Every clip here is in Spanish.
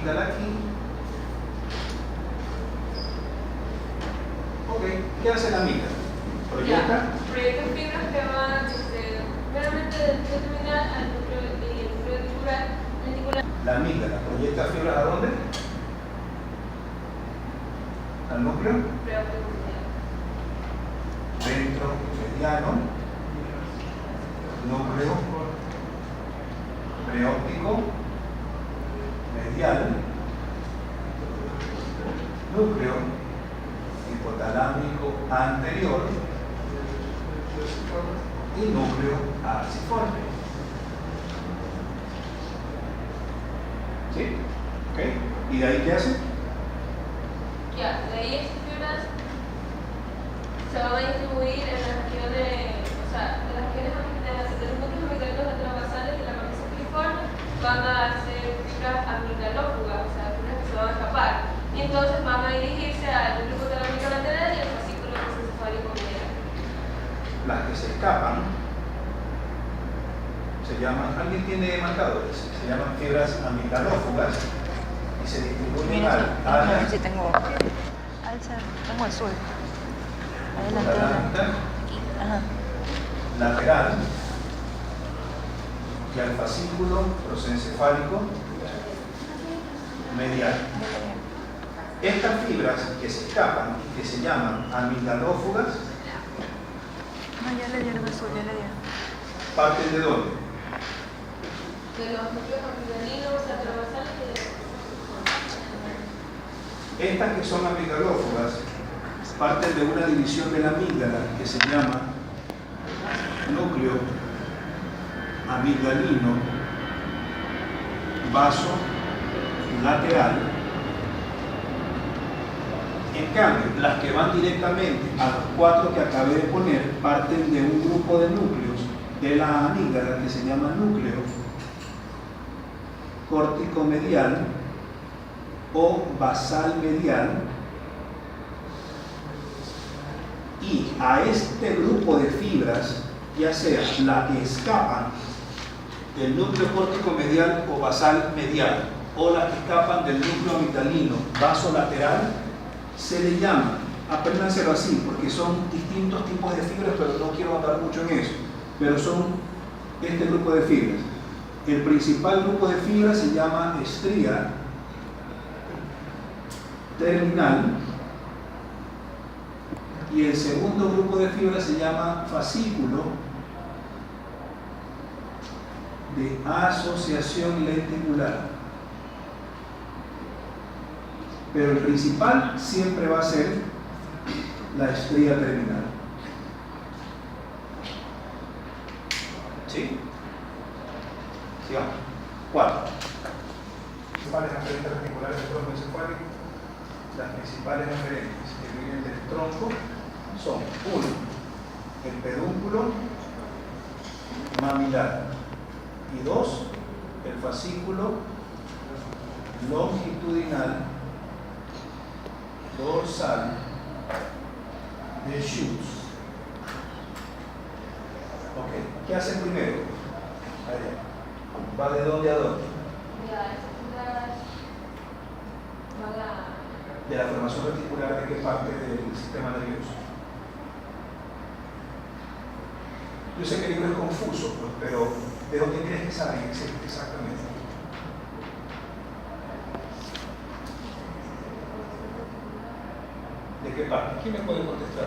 amígdala aquí. Ok, ¿qué hace la amígdala? Proyecta. Proyecta fibras que van meramente del núcleo terminal al núcleo reticular. La amígdala proyecta fibras ¿a dónde? Al núcleo ventromediano, núcleo preóptico medial, núcleo hipotalámico anterior y núcleo axiforme. ¿Sí? ¿Ok? ¿Y de ahí qué hace? Ya, de ahí esas fibras se van a distribuir en las regiones, o sea, en las regiones de los núcleos amigdalinos laterobasales de la corteza filiforme van a ser fibras amigdalófugas, o sea, fibras que se van a escapar. Y entonces van a dirigirse al núcleo hipotalámico lateral y al fascículo mesencefálico medial. Las que se escapan se llaman, ¿alguien tiene marcadores? Se llaman fibras amigdalófugas y se distribuyen al sí, tengo el azul. hipotalámica lateral y al fascículo prosencefálico medial. Estas fibras que se escapan y que se llaman amigdalófugas No, ya le dieron azul, ya le dieron. parten de dónde? De los núcleos amigdalinos laterobasales y de los Estas que son amigdalófugas parten de una división de la amígdala que se llama núcleo amigdalino vaso lateral. En cambio, las que van directamente a los 4 que acabé de poner parten de un grupo de núcleos de la amígdala que se llama núcleo córtico medial o basal medial, y a este grupo de fibras, ya sea la que escapan del núcleo córtico medial o basal medial o las que escapan del núcleo amigdalino vaso lateral, se le llama, apréndanselo así porque son distintos tipos de fibras, pero no quiero hablar mucho en eso, pero son este grupo de fibras. El principal grupo de fibras se llama estría terminal y el segundo grupo de fibras se llama fascículo de asociación lenticular. Pero el principal siempre va a ser la estría terminal. ¿Sí? Sigamos. 4. Principales referentes reticulares del tronco encefálico. Las principales referentes que vienen del tronco son 1. El pedúnculo mamilar y 2. El fascículo longitudinal dorsal de Schutz. Ok, ¿qué hace primero? Allá. ¿Va de dónde a dónde? De la formación reticular, ¿de qué parte del sistema nervioso? Yo sé que el libro es confuso, pues, pero ¿de dónde crees que sale exactamente? ¿De qué parte? ¿Quién me puede contestar?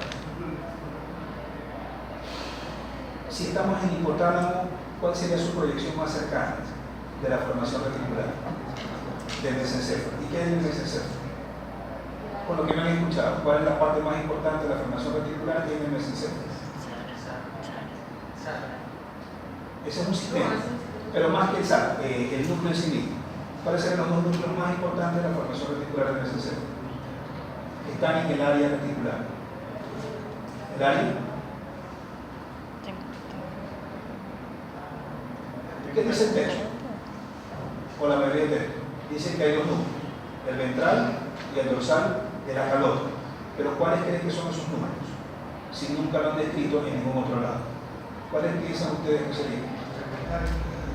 Si estamos en hipotálamo, ¿cuál sería su proyección más cercana de la formación reticular? Del mesencéfalo. ¿Y qué es el mesencéfalo? Con lo que me han escuchado, ¿cuál es la parte más importante de la formación reticular? Tiene el mesencéfalo. Ese es un sistema, pero más que el núcleo en sí mismo. ¿Cuáles serían los 2 núcleos más importantes de la formación reticular del mesencéfalo? Están en el área reticular. ¿El área? ¿Qué dice el texto? O la mayoría del texto. Dice que hay 2 números, el ventral y el dorsal de la calota. Pero ¿cuáles creen que son esos números? Si nunca lo han descrito en ningún otro lado. ¿Cuáles piensan ustedes que serían?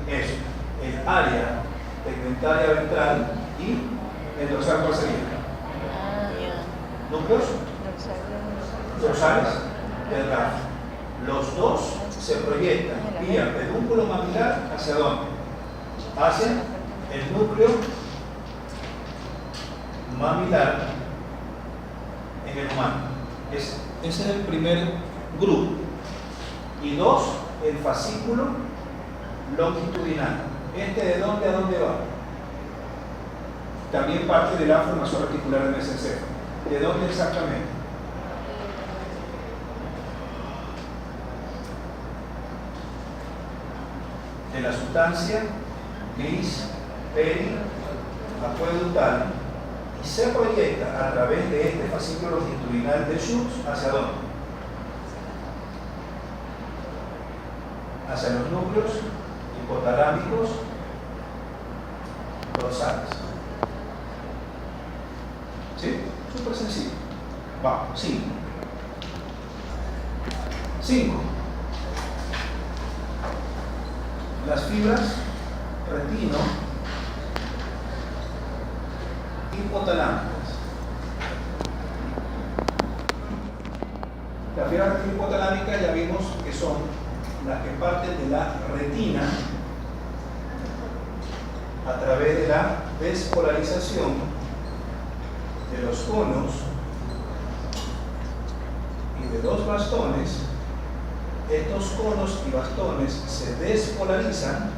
Eso, el área tegmentaria ventral y el dorsal, ¿cuál sería? Núcleos dorsales del grafo. Los dos se proyectan vía pedúnculo mamilar hacia dónde? Hacia el núcleo mamilar en el humano. Ese es el primer grupo. Y dos, el fascículo longitudinal. ¿Este de dónde a dónde va? También parte de la formación reticular del mesencéfalo. ¿De dónde exactamente? De la sustancia gris periacueductal y se proyecta a través de este fascículo longitudinal de Schutz ¿hacia dónde? Hacia los núcleos hipotalámicos dorsales. ¿Sí? Súper sencillo. Vamos, 5. 5. Las fibras retino hipotalámicas. Las fibras retino hipotalámicas ya vimos que son las que parten de la retina a través de la despolarización de los conos y de los bastones. Estos conos y bastones se despolarizan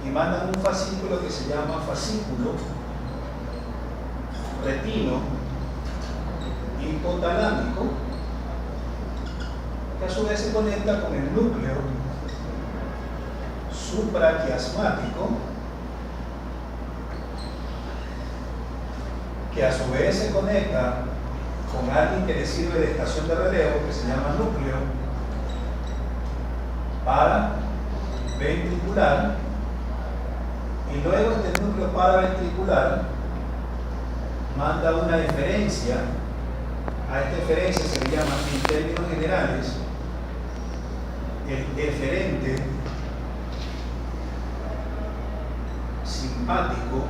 y mandan un fascículo que se llama fascículo retino hipotalámico, que a su vez se conecta con el núcleo supraquiasmático, que a su vez se conecta con alguien que le sirve de estación de relevo, que se llama núcleo paraventricular, y luego este núcleo paraventricular manda una eferencia. A esta eferencia se le llama, en términos generales, el eferente simpático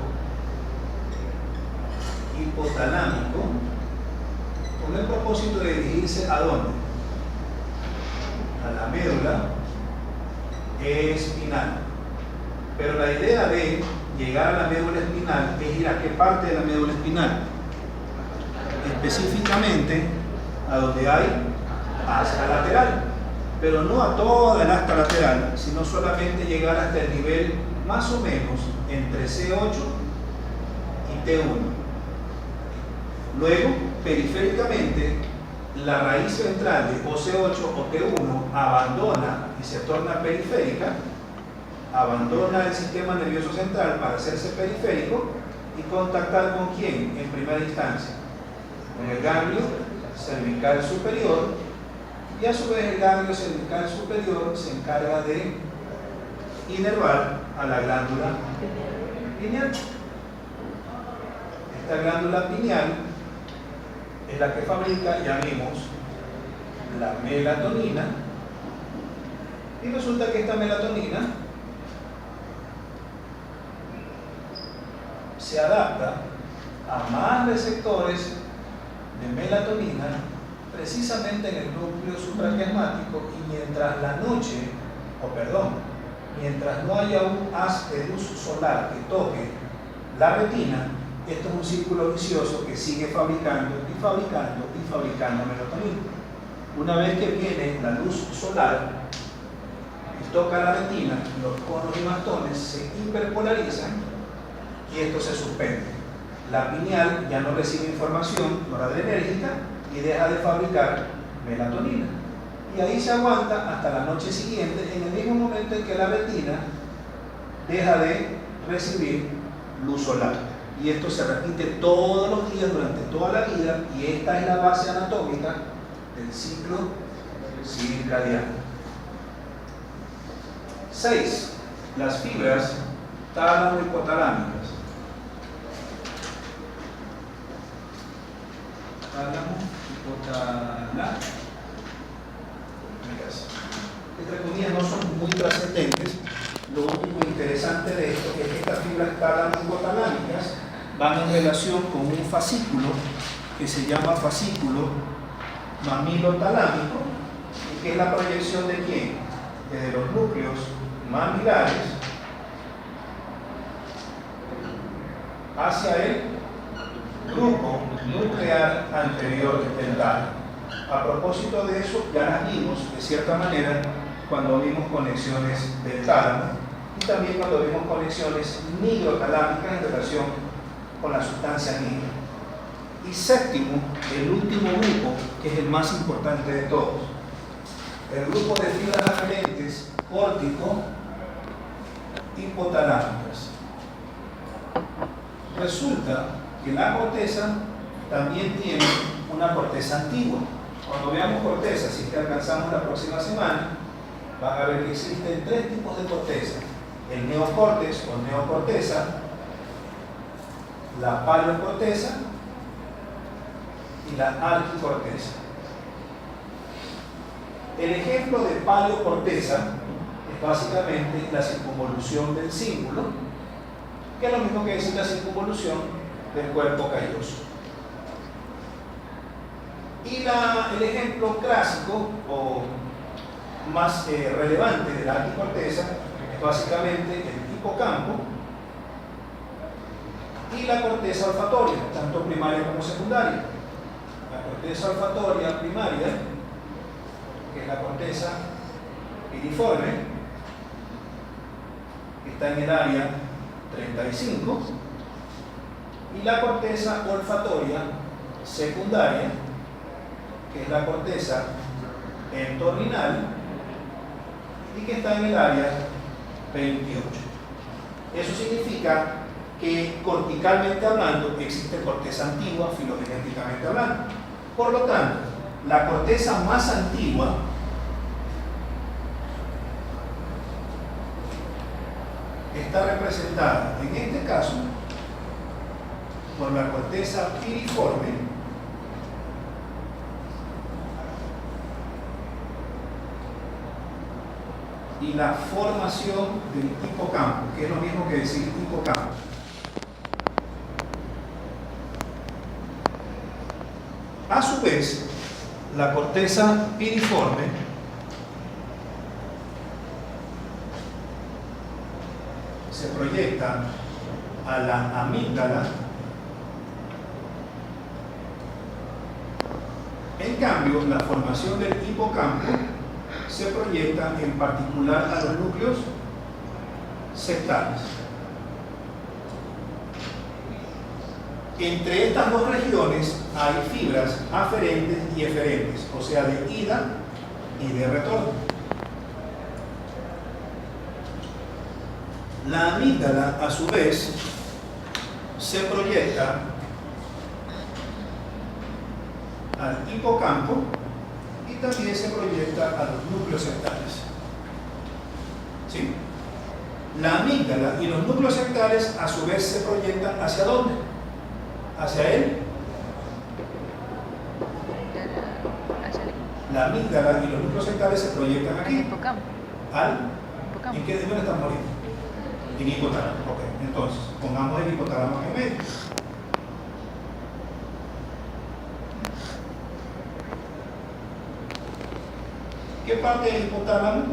hipotalámico, con el propósito de dirigirse ¿a dónde? A la médula espinal. Pero la idea de llegar a la médula espinal es ir a qué parte de la médula espinal, específicamente a donde hay asta lateral, pero no a toda el asta lateral, sino solamente llegar hasta el nivel más o menos entre C8 y T1. Luego, periféricamente, la raíz ventral de o C8 o T1 abandona y se torna periférica, abandona el sistema nervioso central para hacerse periférico y contactar ¿con quién? En primera instancia, con el ganglio cervical superior, y a su vez el ganglio cervical superior se encarga de inervar a la glándula pineal. Esta glándula pineal es la que fabrica, ya vimos, la melatonina, y resulta que esta melatonina se adapta a más receptores de melatonina precisamente en el núcleo supraquiasmático, y mientras mientras no haya un haz de luz solar que toque la retina, esto es un círculo vicioso que sigue fabricando y fabricando y fabricando melatonina. Una vez que viene la luz solar y toca la retina, los conos y bastones se hiperpolarizan y esto se suspende. La pineal ya no recibe información noradrenérgica y deja de fabricar melatonina. Y ahí se aguanta hasta la noche siguiente, en el mismo momento en que la retina deja de recibir luz solar. Y esto se repite todos los días durante toda la vida, y esta es la base anatómica del ciclo circadiano. 6. Las fibras tálamo-hipotalámicas. Tálamo-hipotalámicas. Entre comillas, no son muy trascendentes. Lo único interesante interesante de esto es que estas fibras tálamo-hipotalámicas van en relación con un fascículo que se llama fascículo mamilotalámico, y que es la proyección de quién, desde los núcleos mamilares hacia el grupo nuclear anterior del tálamo. A propósito de eso, ya las vimos de cierta manera cuando vimos conexiones del tálamo y también cuando vimos conexiones nigrotalámicas en relación con la sustancia nigra. Y séptimo, el último grupo, que es el más importante de todos, el grupo de fibras aferentes córtico-hipotalámicas. Resulta que la corteza también tiene una corteza antigua. Cuando veamos corteza, si es que alcanzamos la próxima semana, van a ver que existen tres tipos de corteza: el neocórtex o neocorteza, la paleocorteza y la arquicorteza. El ejemplo de paleocorteza es básicamente la circunvolución del cíngulo, que es lo mismo que decir la circunvolución del cuerpo calloso. Y el ejemplo clásico o más relevante de la arquicorteza es básicamente el hipocampo y la corteza olfatoria, tanto primaria como secundaria. La corteza olfatoria primaria, que es la corteza piriforme, que está en el área 35, y la corteza olfatoria secundaria, que es la corteza entorrinal y que está en el área 28. Eso significa que corticalmente hablando existe corteza antigua filogenéticamente hablando. Por lo tanto, la corteza más antigua está representada en este caso por la corteza piriforme, y la formación del hipocampo, que es lo mismo que decir hipocampo. A su vez, la corteza piriforme se proyecta a la amígdala. En cambio, la formación del hipocampo se proyecta en particular a los núcleos sectales. Entre estas dos regiones hay fibras aferentes y eferentes, o sea, de ida y de retorno. La amígdala, a su vez, se proyecta al hipocampo y también se proyecta a los núcleos sectales. ¿Sí? La amígdala y los núcleos sectales a su vez se proyectan ¿hacia dónde? Hacia él. La amígdala y los núcleos sectales se proyectan aquí. Hipocampo. ¿En qué dónde están moriendo? En hipotálamo. Ok, entonces pongamos el hipotálamo en medio. ¿Qué parte del hipotálamo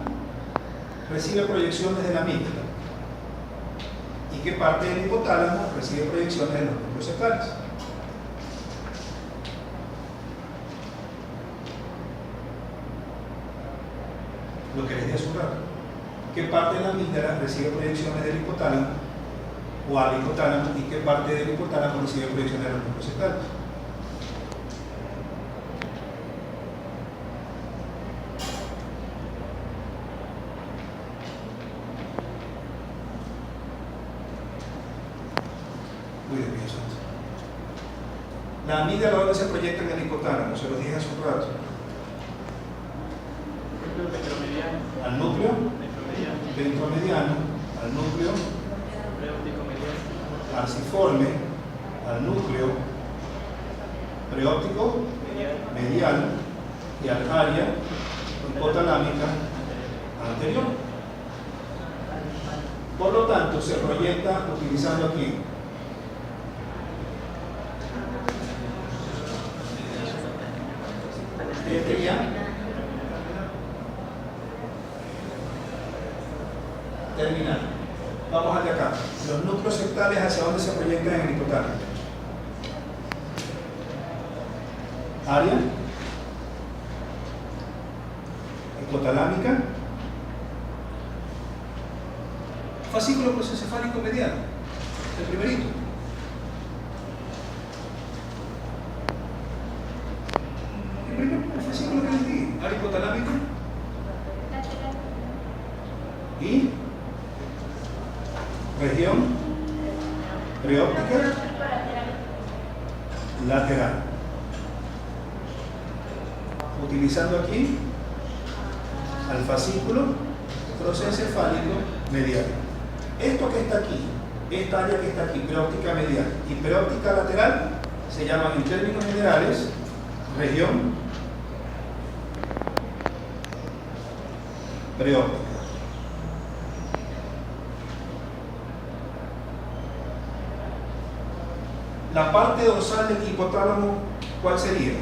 recibe proyecciones de la amígdala? ¿Y qué parte del hipotálamo recibe proyecciones de los núcleos sectales? Lo que les dije hace un rato. ¿Qué parte de la amígdala recibe proyecciones del hipotálamo o al hipotálamo? ¿Y qué parte del hipotálamo recibe proyecciones de los núcleos sectales? La amígdala, ¿dónde se proyecta en el hipotálamo? Se lo dije hace un rato. Al núcleo ventromediano, al núcleo arciforme, al núcleo preóptico medial y al área hipotalámica anterior. Por lo tanto, se proyecta utilizando aquí. Este ya. Terminal. Vamos al de acá. Los núcleos sectales, ¿hacia dónde se proyectan en el hipotálamo? Área hipotalámica, fascículo prosencefálico medial, el primerito. El primer fascículo que les di, área hipotalámica y región preóptica lateral. Utilizando aquí al fascículo prosencefálico medial. Esto que está aquí, esta área que está aquí, preóptica medial y preóptica lateral, se llaman en términos generales región preóptica. La parte dorsal del hipotálamo, ¿cuál sería?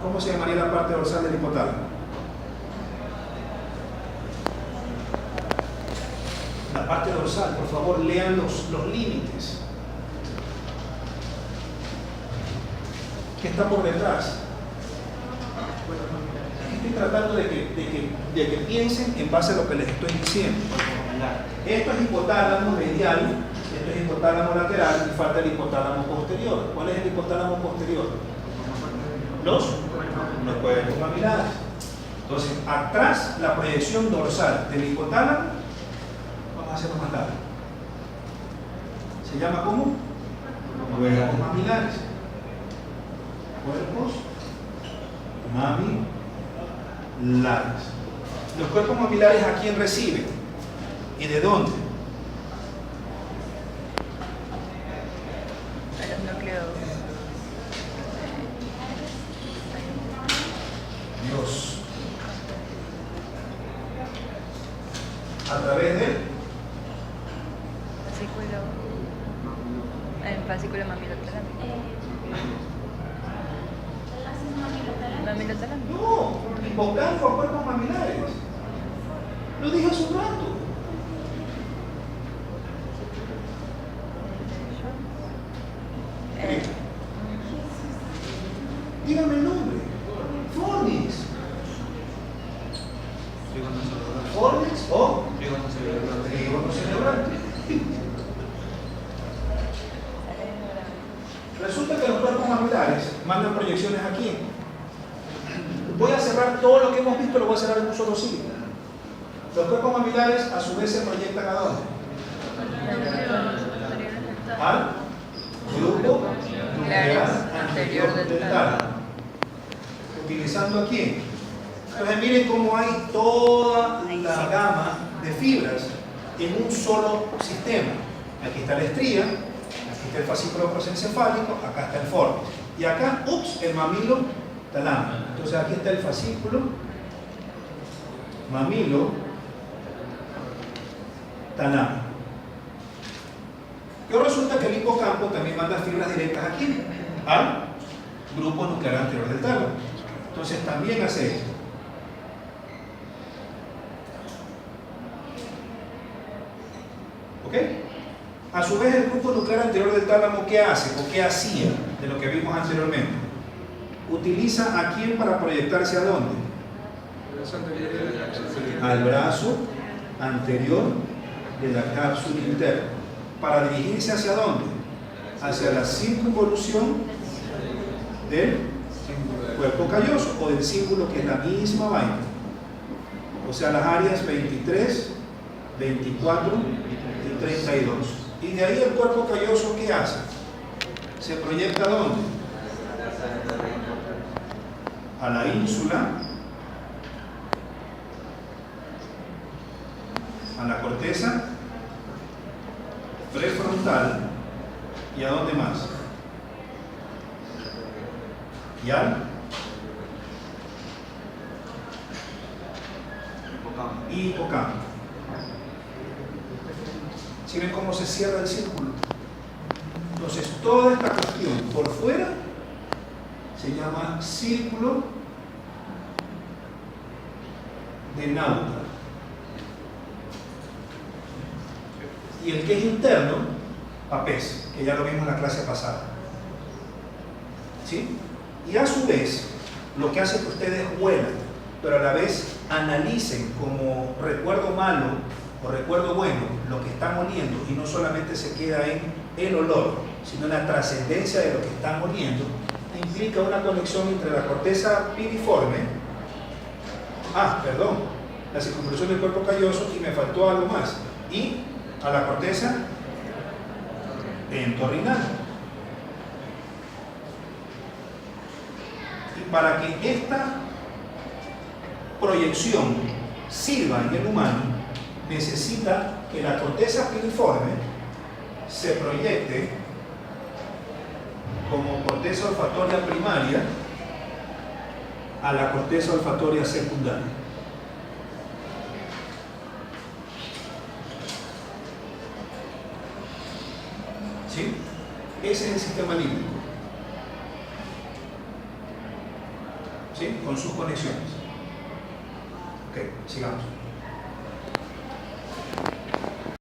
¿Cómo se llamaría la parte dorsal del hipotálamo? La parte dorsal, por favor, lean los límites. ¿Qué está por detrás? Estoy tratando de que piensen en base a lo que les estoy diciendo. Esto es hipotálamo medial, esto es hipotálamo lateral y falta el hipotálamo posterior. ¿Cuál es el hipotálamo posterior? Los cuerpos mamilares. Entonces, atrás la proyección dorsal del hipotálamo, vamos a hacerlo más largo. ¿Se llama cómo? Cuerpos mamilares. Cuerpos mamilares. Los cuerpos mamilares, ¿a quién reciben? ¿Y de dónde? A los núcleos. Dios. A través del Fascículo. El fascículo mamilotalámico. Mamilotalámico. no, hipocampo a cuerpos mamilares. Lo dije hace un rato. Dígame el nombre. Fornix. Fornix o trígono cerebral. Resulta que los cuerpos mamilares mandan proyecciones aquí. Voy a cerrar todo lo que hemos visto, lo voy a cerrar en un solo ciclo. Los cuerpos mamilares a su vez se proyectan ¿a dónde? Al grupo nuclear anterior del tálamo. ¿Utilizando a quién? Entonces miren cómo hay toda la gama de fibras en un solo sistema. Aquí está la estría, aquí está el fascículo prosencefálico, acá está el fornix. Y acá, el mamilo talámico. Entonces aquí está el fascículo mamilo talámico. Pero resulta que el hipocampo también manda fibras directas aquí, al grupo nuclear anterior del tálamo. Entonces también hace esto. ¿Ok? A su vez, el grupo nuclear anterior del tálamo, ¿qué hace o qué hacía de lo que vimos anteriormente? Utiliza a quién para proyectarse a dónde? Al brazo anterior de la cápsula interna. Para dirigirse hacia dónde? Hacia la circunvolución del cuerpo calloso o del cíngulo, que es la misma vaina. O sea, las áreas 23, 24 y 32. Y de ahí el cuerpo calloso, ¿qué hace? Se proyecta ¿a dónde? A la ínsula, a la corteza prefrontal y ¿a dónde más? Y al y hipocampo. ¿Sí ven cómo se cierra el círculo? Entonces, toda esta cuestión por fuera se llama círculo de Naudal. Y el que es interno, Papez, que ya lo vimos en la clase pasada. ¿Sí? Y a su vez, lo que hace que ustedes huelan, pero a la vez analicen como recuerdo malo o recuerdo bueno lo que están oliendo y no solamente se queda en el olor, sino en la trascendencia de lo que están oliendo, implica una conexión entre la corteza piriforme, la circunvolución del cuerpo calloso, y me faltó algo más, y a la corteza entorrinal. Y para que esta proyección sirva en el humano, necesita que la corteza piriforme se proyecte como corteza olfatoria primaria a la corteza olfatoria secundaria. ¿Sí? Ese es el sistema límbico. ¿Sí? Con sus conexiones. Ok, sigamos.